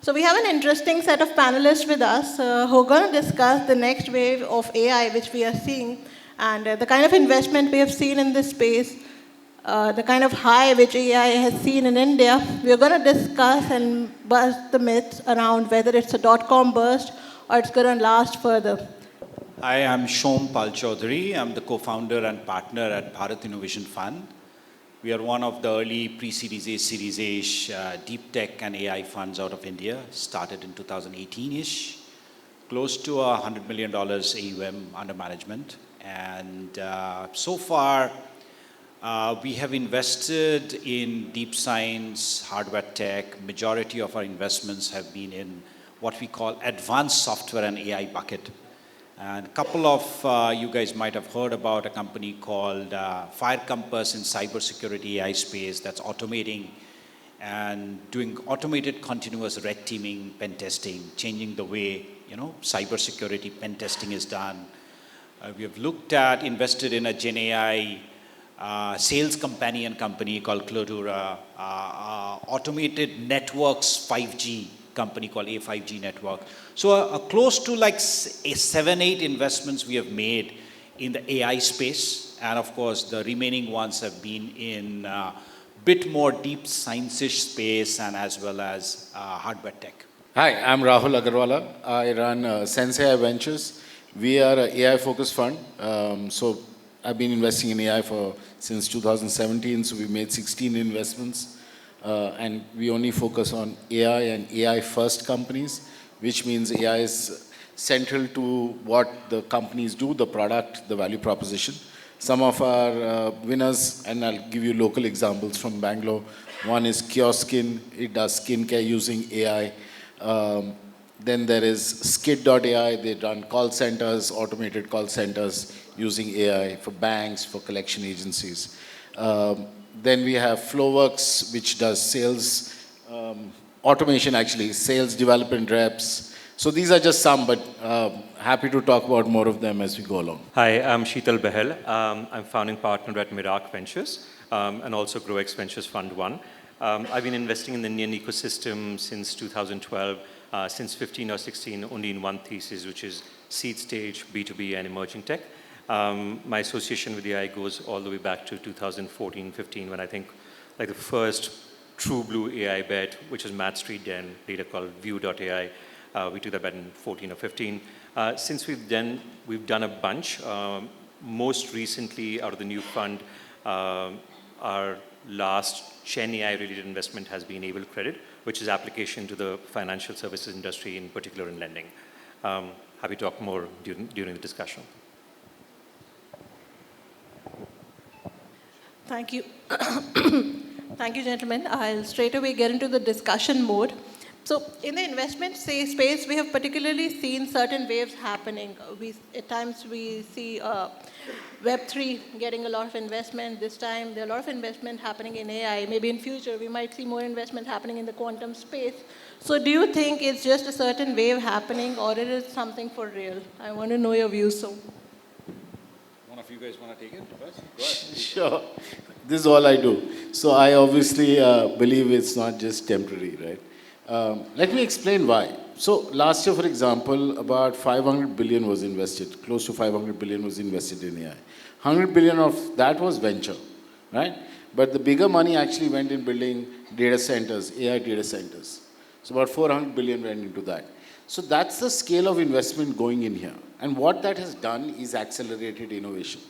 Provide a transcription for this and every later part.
So we have an interesting set of panelists with us who are going to discuss the next wave of AI which we are seeing and the kind of investment we have seen in this space, the kind of high which AI has seen in India. We are going to discuss and bust the myths around whether it's a dot-com burst or it's going to last further. Hi, I'm Shom Palchaudhary. I'm the co-founder and partner at Bharat Innovation Fund. We are one of the early pre-Series A, Series A deep tech and AI funds out of India, started in 2018-ish, close to $100 million AUM under management. And so far, we have invested in deep science, hardware tech. Majority of our investments have been in what we call advanced software and AI bucket. And a couple of you guys might have heard about a company called Fire Compass in cybersecurity AI space that's automating and doing automated continuous red teaming, pen testing, changing the way cybersecurity pen testing is done. We have invested in a Gen AI sales companion company called Clodura, automated networks 5G company called A5G Network. So close to like 7-8 investments we have made in the AI space. And of course, the remaining ones have been in bit more deep science-ish space and as well as hardware tech. Hi, I'm Rahul Agarwala. I run Sensei Ventures. We are an AI-focused fund. So I've been investing in AI since 2017. So we made 16 investments. And we only focus on AI and AI-first companies, which means AI is central to what the companies do, the product, the value proposition. Some of our winners, and I'll give you local examples from Bangalore. One is Kioskin. It does skincare using AI. Then there is Skid.ai. They run call centers, automated call centers using AI for banks, for collection agencies. Then we have Flowworks, which does sales automation, actually, sales development reps. So these are just some, but happy to talk about more of them as we go along. Hi, I'm Sheetal Behel. I'm founding partner at Mirac Ventures and also GrowX Ventures Fund 1. I've been investing in the Indian ecosystem since 2012, since 15 or 16, only in one thesis, which is seed stage, B2B, and emerging tech. My association with AI goes all the way back to 2014-15, when I think like the first true blue AI bet, which is Matt Street Den, later called View.ai. We took that bet in 14 or 15. Since we've done a bunch. Most recently, out of the new fund, our last Gen AI related investment has been Able Credit, which is application to the financial services industry, in particular in lending. Happy to talk more during the discussion. Thank you. Thank you, gentlemen. I'll straight away get into the discussion mode. So in the investment space, we have particularly seen certain waves happening. At times we see Web3 getting a lot of investment. This time there are a lot of investment happening in AI. Maybe in future we might see more investment happening in the quantum space. So do you think it's just a certain wave happening or it is something for real? I want to know your views. So. One of you guys want to take it first? Go ahead. Sure. This is all I do. So I obviously believe it's not just temporary, right? Let me explain why. So last year, for example, about 500 billion was invested, close to 500 billion was invested in AI. 100 billion of that was venture, right? But the bigger money actually went in building data centers, AI data centers. So about 400 billion went into that. So that's the scale of investment going in here. And what that has done is accelerated innovation.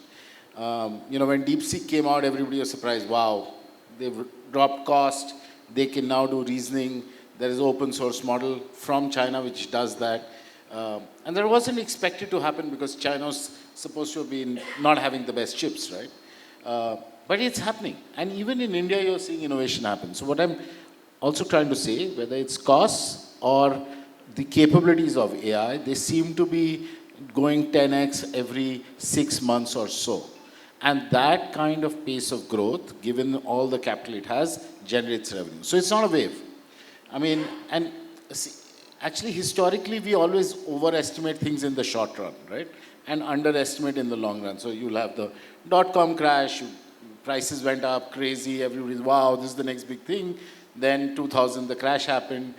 When DeepSeek came out, everybody was surprised. Wow, they've dropped cost. They can now do reasoning. There is an open source model from China which does that. And that wasn't expected to happen because China was supposed to have been not having the best chips, right? But it's happening. And even in India, you're seeing innovation happen. So what I'm also trying to say, whether it's costs or the capabilities of AI, they seem to be going 10x every 6 months or so. And that kind of pace of growth, given all the capital it has, generates revenue. So it's not a wave. I mean, and actually historically, we always overestimate things in the short run, right? And underestimate in the long run. So you'll have the dot-com crash, prices went up crazy, everybody's, wow, this is the next big thing. Then 2000, the crash happened.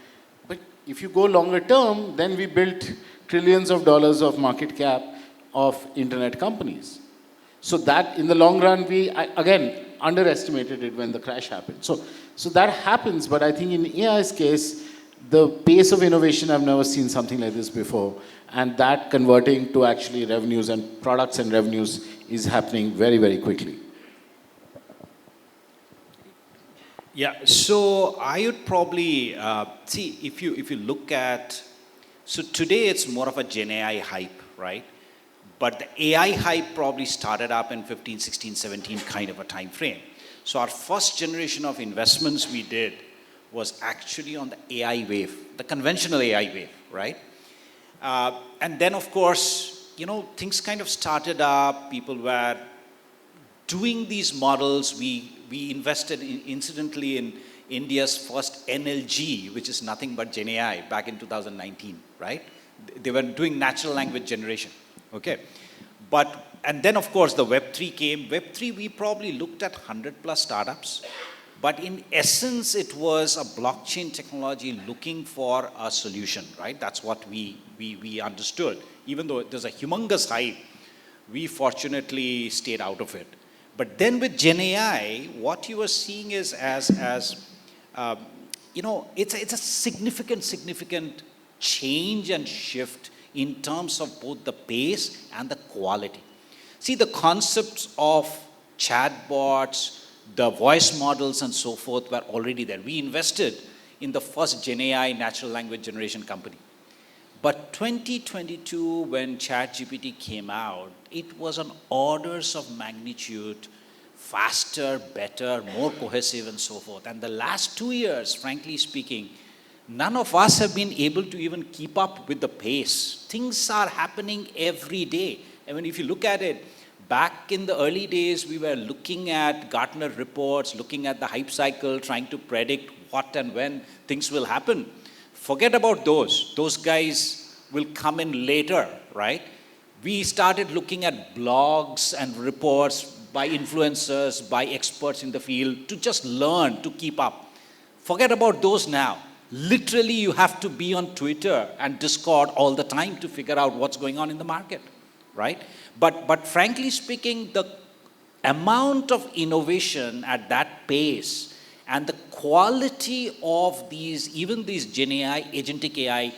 But if you go longer term, then we built trillions of dollars of market cap of internet companies. So that in the long run, again, underestimated it when the crash happened. So that happens, but I think in AI's case, the pace of innovation, I've never seen something like this before. And that converting to actually revenues and products and revenues is happening very, very quickly. Yeah, so I would probably see if you look at, so today it's more of a Gen AI hype, right? But the AI hype probably started up in 15, 16, 17 kind of a time frame. So our first generation of investments we did was actually on the AI wave, the conventional AI wave, right? And then of course, things kind of started up, people were doing these models. We invested incidentally in India's first NLG, which is nothing but Gen AI, back in 2019, right? They were doing natural language generation, okay? And then of course the Web3 came. Web3, we probably looked at 100 plus startups, but in essence, it was a blockchain technology looking for a solution, right? That's what we understood. Even though there's a humongous hype, we fortunately stayed out of it. But then with Gen AI, what you are seeing is it's a significant change and shift in terms of both the pace and the quality. See, the concepts of chatbots, the voice models and so forth were already there. We invested in the first Gen AI natural language generation company. But 2022, when ChatGPT came out, it was on orders of magnitude faster, better, more cohesive, and so forth. And the last 2 years, frankly speaking, none of us have been able to even keep up with the pace. Things are happening every day. I mean, if you look at it, back in the early days, we were looking at Gartner reports, looking at the hype cycle, trying to predict what and when things will happen. Forget about those. Those guys will come in later, right? We started looking at blogs and reports by influencers, by experts in the field to just learn, to keep up. Forget about those now. Literally, you have to be on Twitter and Discord all the time to figure out what's going on in the market, right? But frankly speaking, the amount of innovation at that pace and the quality of even these Gen AI, agentic AI,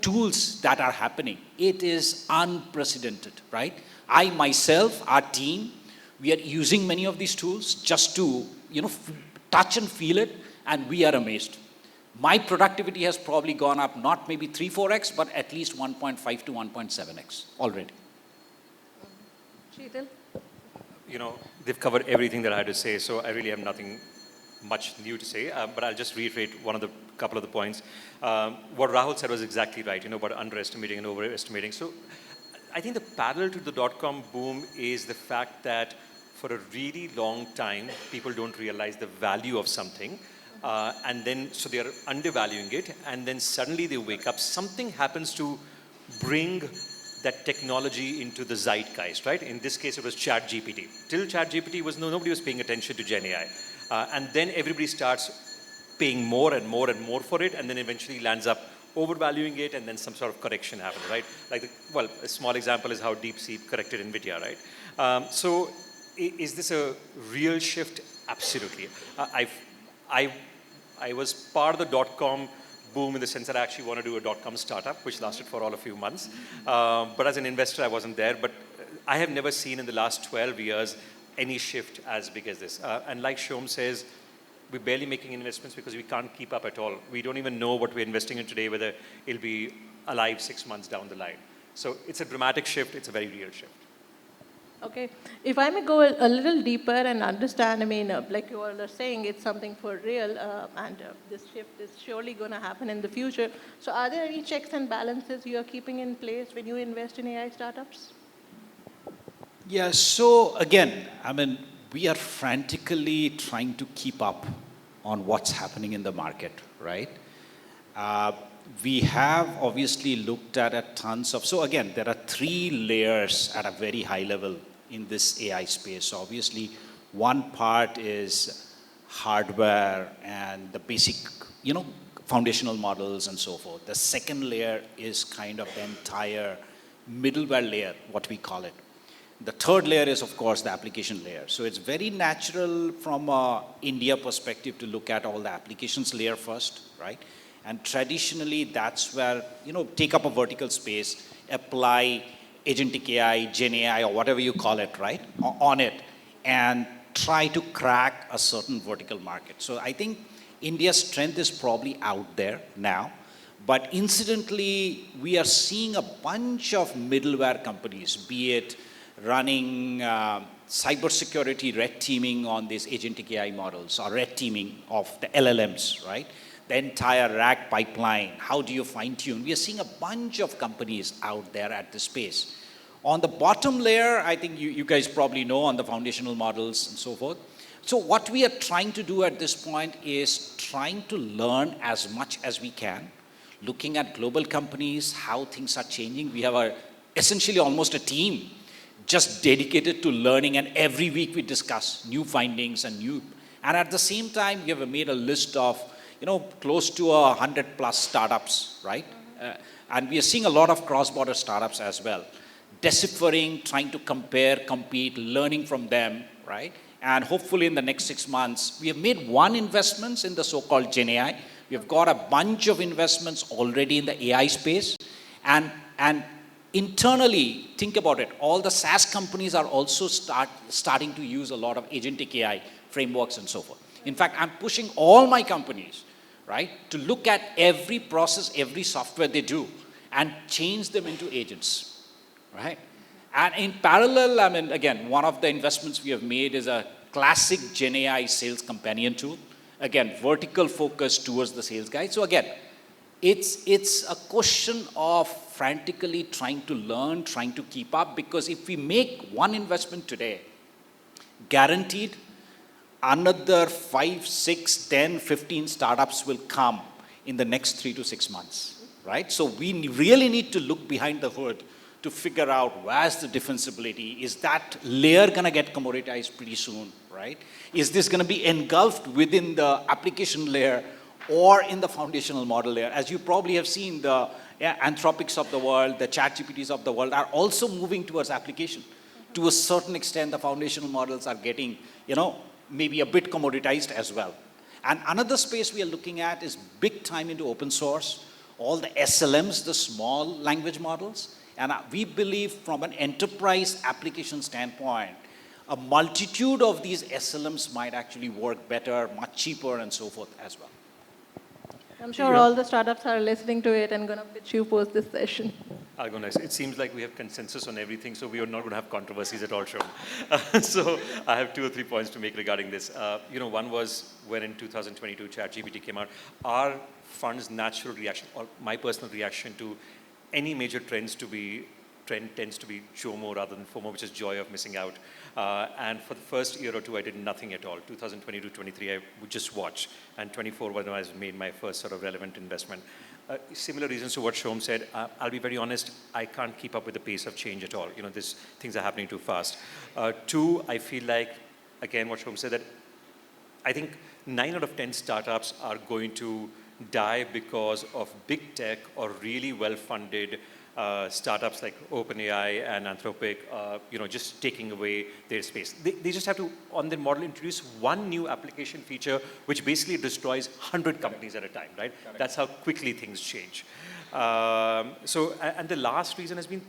tools that are happening, it is unprecedented, right? I myself, our team, we are using many of these tools just to, touch and feel it, and we are amazed. My productivity has probably gone up not maybe 3-4x, but at least 1.5 to 1.7x already. Sheetal? They've covered everything that I had to say, so I really have nothing much new to say, but I'll just reiterate couple of the points. What Rahul said was exactly right, about underestimating and overestimating. So I think the parallel to the dot-com boom is the fact that for a really long time, people don't realize the value of something. And then, so they are undervaluing it, and then suddenly they wake up. Something happens to bring that technology into the zeitgeist, right? In this case, it was ChatGPT. Till ChatGPT nobody was paying attention to Gen AI. And then everybody starts paying more and more and more for it, and then eventually lands up overvaluing it, and then some sort of correction happens, right? A small example is how DeepSeek corrected NVIDIA, right? So is this a real shift? Absolutely. I was part of the dot-com boom in the sense that I actually want to do a dot-com startup, which lasted for all a few months. But as an investor, I wasn't there. But I have never seen in the last 12 years any shift as big as this. And like Shom says, we're barely making investments because we can't keep up at all. We don't even know what we're investing in today, whether it'll be alive 6 months down the line. So it's a dramatic shift. It's a very real shift. Okay, if I may go a little deeper and understand, like you all are saying, it's something for real, and this shift is surely going to happen in the future. So are there any checks and balances you are keeping in place when you invest in AI startups? Yeah, so again, we are frantically trying to keep up on what's happening in the market, right? We have obviously looked at tons of, so again, there are 3 layers at a very high level in this AI space. So obviously, one part is hardware and the basic, foundational models and so forth. The second layer is kind of the entire middleware layer, what we call it. The third layer is, of course, the application layer. So it's very natural from a India perspective to look at all the applications layer first, right? And traditionally, that's where, take up a vertical space, apply agentic AI, Gen AI, or whatever you call it, right, on it, and try to crack a certain vertical market. So I think India's strength is probably out there now. But incidentally, we are seeing a bunch of middleware companies, be it running cybersecurity red teaming on these agentic AI models or red teaming of the LLMs, right? The entire RAG pipeline, how do you fine tune? We are seeing a bunch of companies out there at this space. On the bottom layer, I think you guys probably know on the foundational models and so forth. So what we are trying to do at this point is trying to learn as much as we can, looking at global companies, how things are changing. We have essentially almost a team just dedicated to learning, and every week we discuss new findings and at the same time, we have made a list of, close to 100 plus startups, right? And we are seeing a lot of cross-border startups as well, deciphering, trying to compare, compete, learning from them, right? And hopefully in the next 6 months, we have made one investment in the so-called Gen AI. We have got a bunch of investments already in the AI space, and internally, think about it, all the SaaS companies are also starting to use a lot of agentic AI frameworks and so forth. In fact, I'm pushing all my companies, right, to look at every process, every software they do, and change them into agents, right? And in parallel, again, one of the investments we have made is a classic Gen AI sales companion tool. Again, vertical focus towards the sales guy. So again, it's a question of frantically trying to learn, trying to keep up, because if we make one investment today, guaranteed another 5, 6, 10, 15 startups will come in the next 3 to 6 months, right? So we really need to look behind the hood to figure out where's the defensibility. Is that layer going to get commoditized pretty soon, right? Is this going to be engulfed within the application layer or in the foundational model layer? As you probably have seen, the Anthropics of the world, the ChatGPTs of the world are also moving towards application. To a certain extent, the foundational models are getting, maybe a bit commoditized as well. And another space we are looking at is big time into open source, all the SLMs, the small language models. And we believe from an enterprise application standpoint, a multitude of these SLMs might actually work better, much cheaper, and so forth as well. I'm sure all the startups are listening to it and going to pitch you post this session. I'll go next. It seems like we have consensus on everything, so we are not going to have controversies at all, Shom. So I have 2 or 3 points to make regarding this. One was when in 2022 ChatGPT came out, our fund's natural reaction, or my personal reaction to any major trend tends to be JOMO rather than FOMO, which is joy of missing out. And for the first year or two, I did nothing at all. 2022, 23, I would just watch. And 24 when I made my first sort of relevant investment. Similar reasons to what Shom said. I'll be very honest, I can't keep up with the pace of change at all. Things are happening too fast. 2, I feel like, again, what Shom said, that I think 9 out of 10 startups are going to die because of big tech or really well-funded startups like OpenAI and Anthropic, just taking away their space. They just have to, on their model, introduce one new application feature which basically destroys 100 companies at a time, right? Correct. That's how quickly things change. And the last reason has been,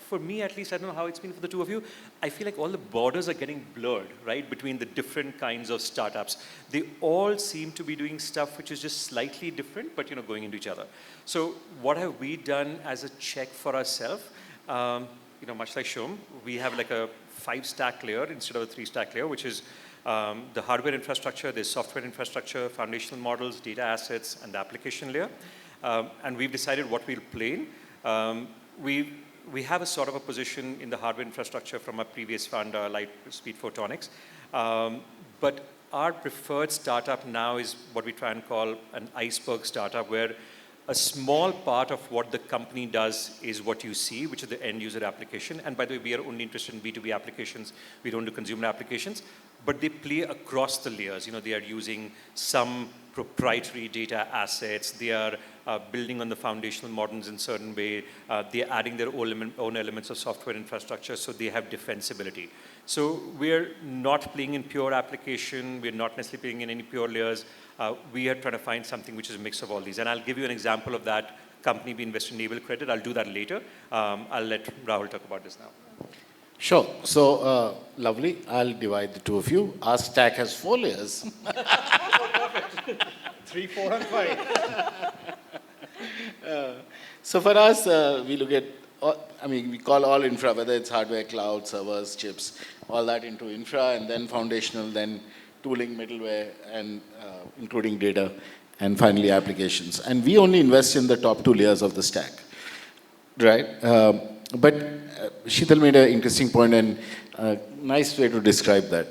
for me at least, I don't know how it's been for the two of you, I feel like all the borders are getting blurred, right, between the different kinds of startups. They all seem to be doing stuff which is just slightly different, but going into each other. So what have we done as a check for ourselves? Much like Shom, we have like a 5-stack layer instead of a 3-stack layer, which is the hardware infrastructure, there's software infrastructure, foundational models, data assets, and the application layer. And we've decided what we'll play in. We have a sort of a position in the hardware infrastructure from our previous fund, Lightspeed Photonics. But our preferred startup now is what we try and call an iceberg startup, where a small part of what the company does is what you see, which is the end user application. And by the way, we are only interested in B2B applications. We don't do consumer applications. But they play across the layers. They are using some proprietary data assets. They are building on the foundational models in certain way. They are adding their own elements of software infrastructure, so they have defensibility. So we're not playing in pure application. We're not necessarily playing in any pure layers. We are trying to find something which is a mix of all these. And I'll give you an example of that company we invest in, Naval Credit. I'll do that later. I'll let Rahul talk about this now. Sure. So, lovely. I'll divide the two of you. Our stack has 4 layers. 3, 4, and 5. So for us, we look at, we call all infra, whether it's hardware, cloud, servers, chips, all that into infra, and then foundational, then tooling, middleware, and including data, and finally applications. And we only invest in the top 2 layers of the stack, right? But Sheetal made an interesting point and nice way to describe that.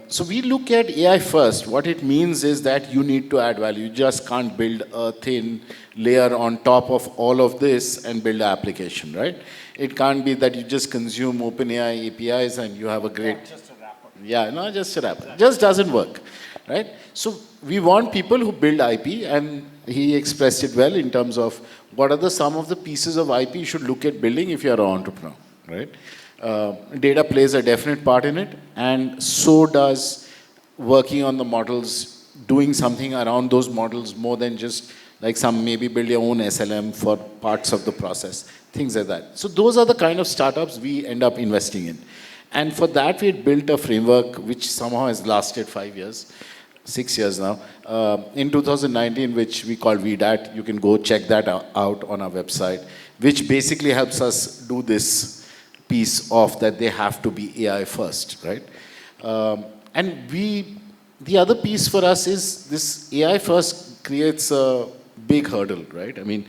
So we look at AI first. What it means is that you need to add value. You just can't build a thin layer on top of all of this and build an application, right? It can't be that you just consume OpenAI APIs and you have a great... Just a wrapper. Yeah, not just a wrapper. Just doesn't work, right? So we want people who build IP, and he expressed it well in terms of what are some of the pieces of IP you should look at building if you're an entrepreneur, right? Data plays a definite part in it, and so does working on the models, doing something around those models more than just like some maybe build your own SLM for parts of the process, things like that. So those are the kind of startups we end up investing in. And for that, we had built a framework which somehow has lasted 5 years, 6 years now, in 2019, which we call VDAT. You can go check that out on our website, which basically helps us do this piece of that they have to be AI first, right? And the other piece for us is this AI first creates a big hurdle, right? I mean,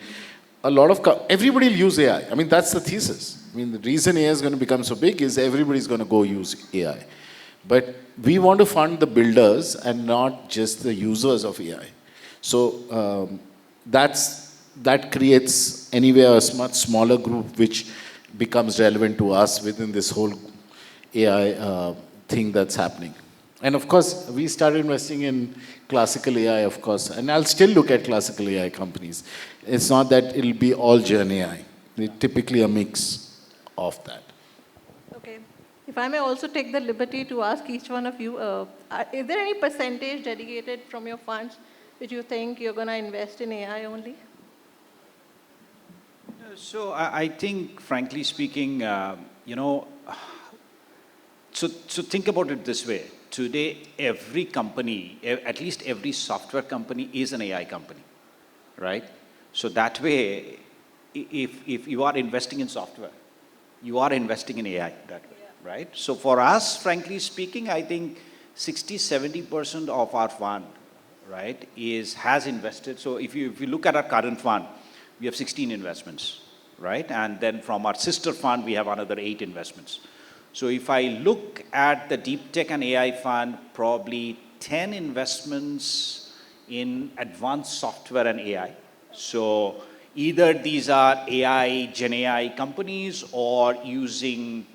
a lot of, everybody will use AI. I mean, that's the thesis. I mean, the reason AI is going to become so big is everybody's going to go use AI. But we want to fund the builders and not just the users of AI. So that creates anyway a much smaller group which becomes relevant to us within this whole AI thing that's happening. And of course, we started investing in classical AI, of course, and I'll still look at classical AI companies. It's not that it'll be all Gen AI. It's typically a mix of that. Okay. If I may also take the liberty to ask each one of you, is there any percentage dedicated from your funds which you think you're going to invest in AI only? So I think, frankly speaking, so think about it this way. Today, every company, at least every software company is an AI company, right? So that way, if you are investing in software, you are investing in AI that way, right? So for us, frankly speaking, I think 60-70% of our fund, right, has invested. So if you look at our current fund, we have 16 investments, right? And then from our sister fund, we have another 8 investments. So if I look at the deep tech and AI fund, probably 10 investments in advanced software and AI. So either these are AI, Gen AI companies, or using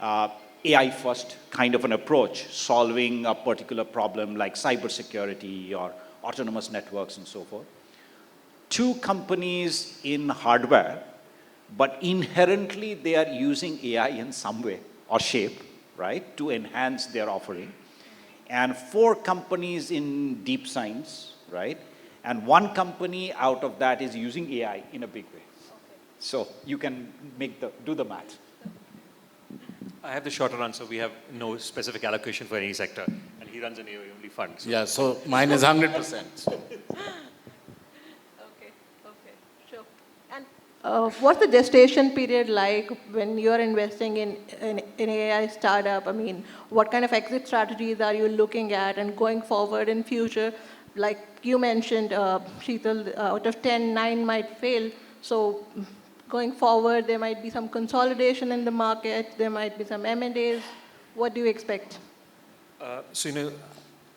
AI first kind of an approach, solving a particular problem like cybersecurity or autonomous networks and so forth. 2 companies in hardware, but inherently they are using AI in some way or shape, right, to enhance their offering. And 4 companies in deep science, right? And 1 company out of that is using AI in a big way. Okay. So you can do the math. I have the shorter answer. We have no specific allocation for any sector, and he runs an AI-only fund. So. Yeah, so mine is 100%. So. What's the gestation period like when you're investing in AI startup? I mean, what kind of exit strategies are you looking at, and going forward in future? Like you mentioned, Sheetal, out of 10, 9 might fail. So going forward, there might be some consolidation in the market. There might be some M&As. What do you expect?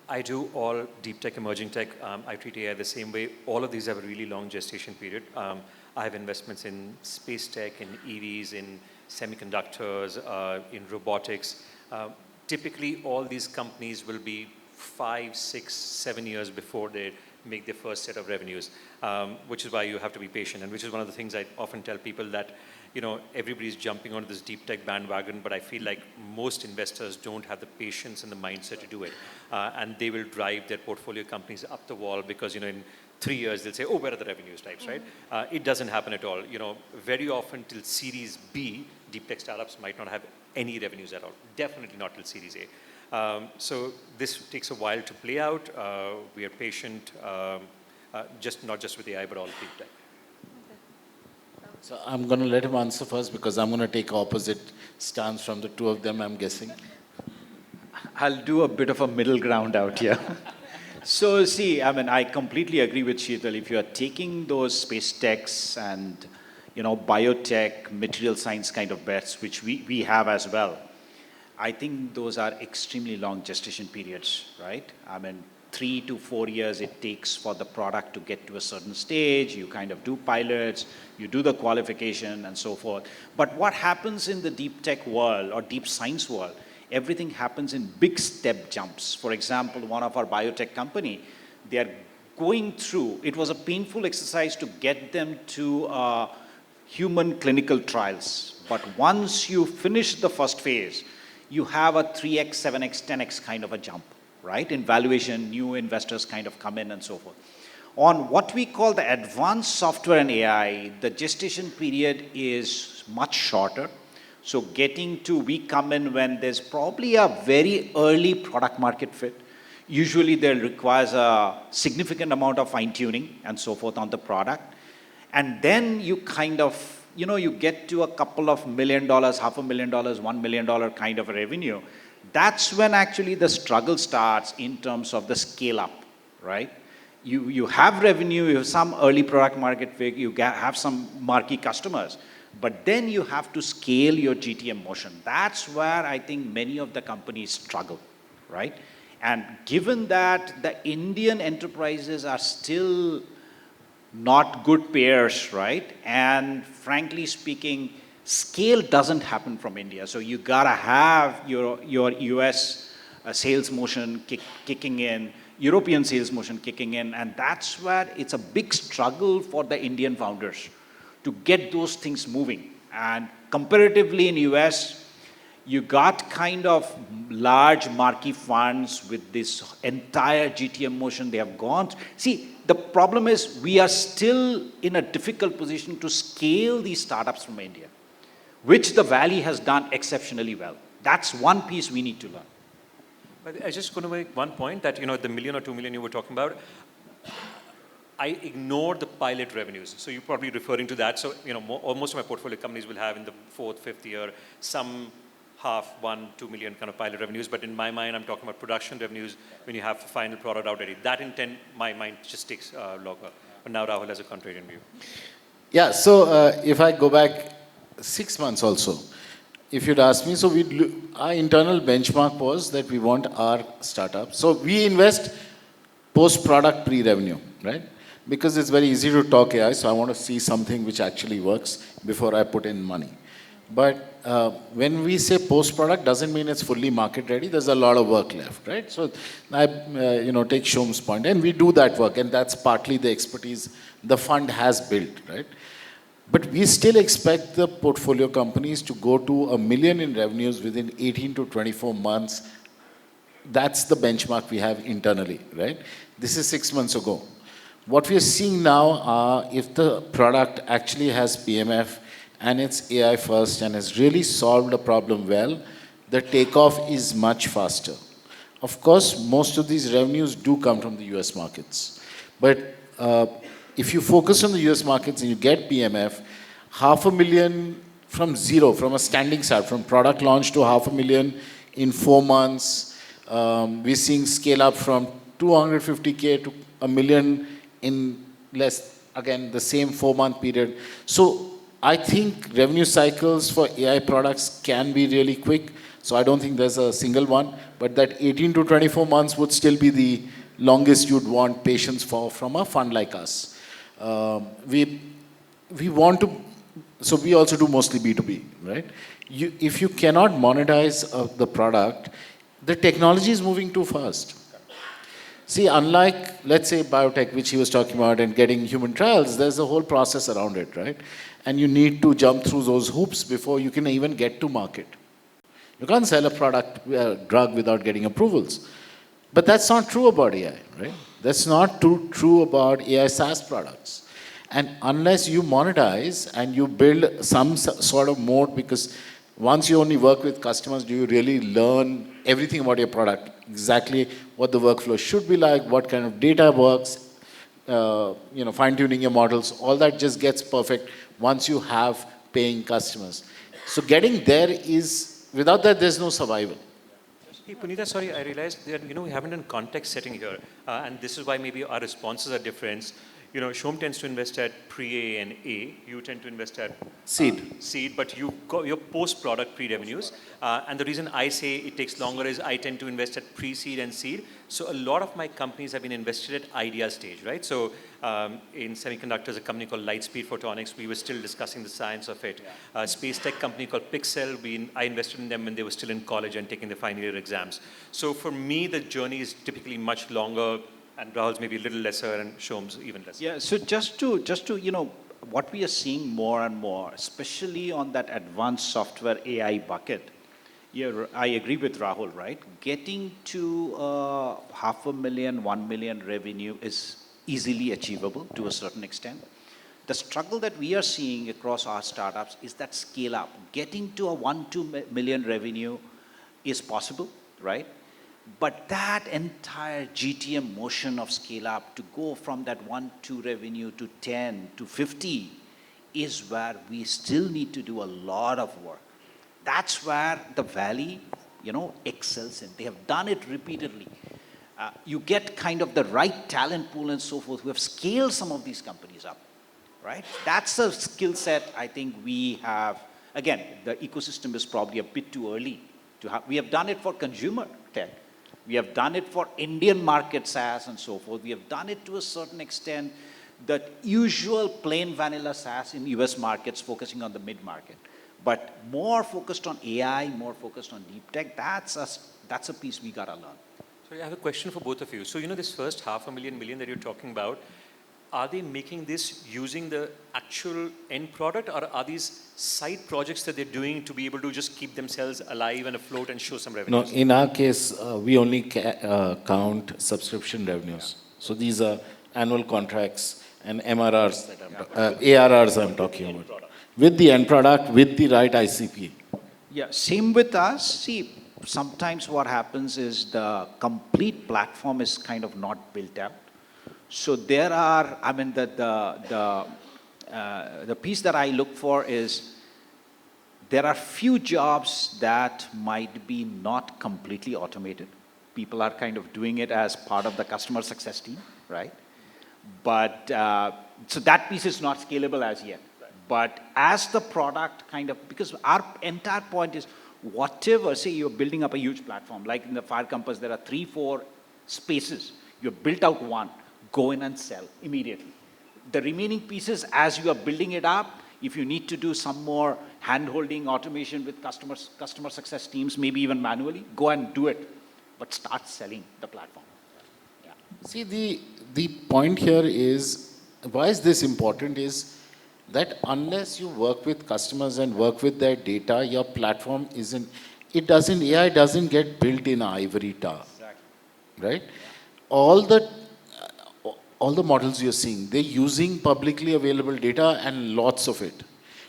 I do all deep tech, emerging tech. I treat AI the same way. All of these have a really long gestation period. I have investments in space tech, in EVs, in semiconductors, in robotics. Typically, all these companies will be 5, 6, 7 years before they make their first set of revenues, which is why you have to be patient, and which is one of the things I often tell people that, everybody's jumping onto this deep tech bandwagon, but I feel like most investors don't have the patience and the mindset to do it. And they will drive their portfolio companies up the wall because, in 3 years they'll say, oh, where are the revenues types, right? It doesn't happen at all. Very often till Series B, deep tech startups might not have any revenues at all. Definitely not till Series A. So this takes a while to play out. We are patient, not just with AI, but all deep tech. So I'm going to let him answer first because I'm going to take opposite stance from the two of them, I'm guessing. I'll do a bit of a middle ground out here. So see, I completely agree with Sheetal. If you are taking those space techs and, biotech, material science kind of bets, which we have as well, I think those are extremely long gestation periods, right? 3 to 4 years it takes for the product to get to a certain stage. You kind of do pilots, you do the qualification and so forth. But what happens in the deep tech world or deep science world, everything happens in big step jumps. For example, one of our biotech company, they are going through, it was a painful exercise to get them to human clinical trials. But once you finish the first phase, you have a 3x, 7x, 10x kind of a jump, right? In valuation, new investors kind of come in and so forth. On what we call the advanced software and AI, the gestation period is much shorter. So we come in when there's probably a very early product market fit. Usually there requires a significant amount of fine tuning and so forth on the product. And then you kind of, you get to a couple of $1 million, $500,000, $1 million kind of a revenue. That's when actually the struggle starts in terms of the scale up, right? You have revenue, you have some early product market fit, you have some marquee customers, but then you have to scale your GTM motion. That's where I think many of the companies struggle, right? And given that the Indian enterprises are still not good payers, right? And frankly speaking, scale doesn't happen from India. So you gotta have your US sales motion kicking in, European sales motion kicking in, and that's where it's a big struggle for the Indian founders to get those things moving. And comparatively in US, you got kind of large marquee funds with this entire GTM motion they have gone. See, the problem is we are still in a difficult position to scale these startups from India, which the Valley has done exceptionally well. That's one piece we need to learn. But I just going to make one point that, the $1 million or $2 million you were talking about, I ignored the pilot revenues. So you're probably referring to that. So, most of my portfolio companies will have in the 4th, 5th year, some half, 1, 2 million kind of pilot revenues. But in my mind, I'm talking about production revenues when you have the final product out ready. That intent, my mind just takes longer. But now Rahul has a contrarian view. Yeah, so if I go back 6 months also, if you'd ask me, so our internal benchmark was that we want our startup. So we invest post-product pre-revenue, right? Because it's very easy to talk AI, so I want to see something which actually works before I put in money. But when we say post-product, doesn't mean it's fully market ready. There's a lot of work left, right? So I, take Shom's point, and we do that work, and that's partly the expertise the fund has built, right? But we still expect the portfolio companies to go to $1 million in revenues within 18 to 24 months. That's the benchmark we have internally, right? This is 6 months ago. What we are seeing now, if the product actually has PMF and it's AI first and has really solved a problem well, the takeoff is much faster. Of course, most of these revenues do come from the US markets. But if you focus on the US markets and you get PMF, $500,000 from zero, from a standing start, from product launch to $500,000 in 4 months. We're seeing scale up from 250K to $1 million in less, again, the same 4-month period. So I think revenue cycles for AI products can be really quick. So I don't think there's a single one, but that 18 to 24 months would still be the longest you'd want patience for from a fund like us. We want to, so we also do mostly B2B, right? If you cannot monetize the product, the technology is moving too fast. See, unlike, let's say, biotech, which he was talking about, and getting human trials, there's a whole process around it, right? And you need to jump through those hoops before you can even get to market. You can't sell a product, drug without getting approvals. But that's not true about AI, right? That's not true about AI SaaS products. And unless you monetize and you build some sort of moat, because once you only work with customers, do you really learn everything about your product, exactly what the workflow should be like, what kind of data works, fine-tuning your models, all that just gets perfect once you have paying customers. So getting there is, without that, there's no survival. Hey, Punita, sorry, I realized that, we haven't done context setting here. And this is why maybe our responses are different. Shom tends to invest at pre-A and A. You tend to invest at seed, but you got your post-product pre-revenues. And the reason I say it takes longer is I tend to invest at pre-seed and seed. So a lot of my companies have been invested at idea stage, right? So in semiconductors, a company called Lightspeed Photonics, we were still discussing the science of it. A space tech company called Pixel, I invested in them when they were still in college and taking the final year exams. So for me, the journey is typically much longer, and Rahul's maybe a little lesser, and Shom's even lesser. Yeah, so just to what we are seeing more and more, especially on that advanced software AI bucket, yeah, I agree with Rahul, right? Getting to $500,000, 1 million revenue is easily achievable to a certain extent. The struggle that we are seeing across our startups is that scale up. Getting to a 1-2 million revenue is possible, right? But that entire GTM motion of scale up to go from that 1-2 revenue to 10 to 50 is where we still need to do a lot of work. That's where the Valley, excels in. They have done it repeatedly. You get kind of the right talent pool and so forth. We have scaled some of these companies up, right? That's a skill set I think we have. Again, the ecosystem is probably a bit too early to have. We have done it for consumer tech. We have done it for Indian market SaaS and so forth. We have done it to a certain extent, the usual plain vanilla SaaS in US markets focusing on the mid-market. But more focused on AI, more focused on deep tech, that's a piece we gotta learn. So I have a question for both of you. So this first $500,000 that you're talking about, are they making this using the actual end product, or are these side projects that they're doing to be able to just keep themselves alive and afloat and show some revenue? No, in our case, we only count subscription revenues. Yeah. So these are annual contracts and MRRs, ARRs I'm talking about. With the end product, with the right ICP. Yeah, same with us. See, sometimes what happens is the complete platform is kind of not built out. So there are, the piece that I look for is there are few jobs that might be not completely automated. People are kind of doing it as part of the customer success team, right? But, so that piece is not scalable as yet. Right. But as the product kind of, because our entire point is whatever, say you're building up a huge platform, like in the Fire Compass, there are 3-4 spaces. You've built out one. Go in and sell immediately. The remaining pieces, as you are building it up, if you need to do some more hand-holding automation with customer success teams, maybe even manually, go and do it. But start selling the platform. Yeah. See, the point here is, why is this important is that unless you work with customers and work with their data, your platform AI doesn't get built in ivory tower. Exactly. Right? Yeah. All the models you're seeing, they're using publicly available data and lots of it.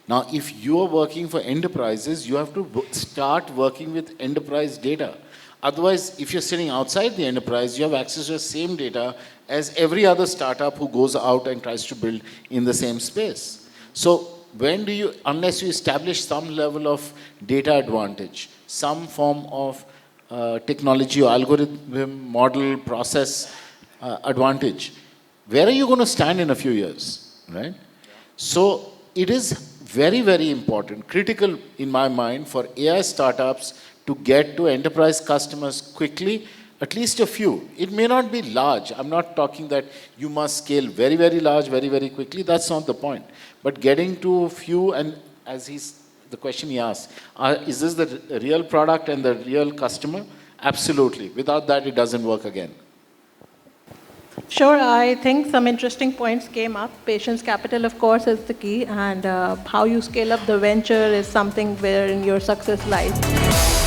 Now, if you are working for enterprises, you have to start working with enterprise data. Otherwise, if you're sitting outside the enterprise, you have access to the same data as every other startup who goes out and tries to build in the same space. So unless you establish some level of data advantage, some form of technology or algorithm, model, process advantage, where are you going to stand in a few years, right? Yeah. So it is very, very important, critical in my mind for AI startups to get to enterprise customers quickly, at least a few. It may not be large. I'm not talking that you must scale very, very large, very, very quickly. That's not the point. But getting to a few, and the question he asked, is this the real product and the real customer? Absolutely. Without that, it doesn't work again. Sure, I think some interesting points came up. Patience capital, of course, is the key, and how you scale up the venture is something wherein your success lies.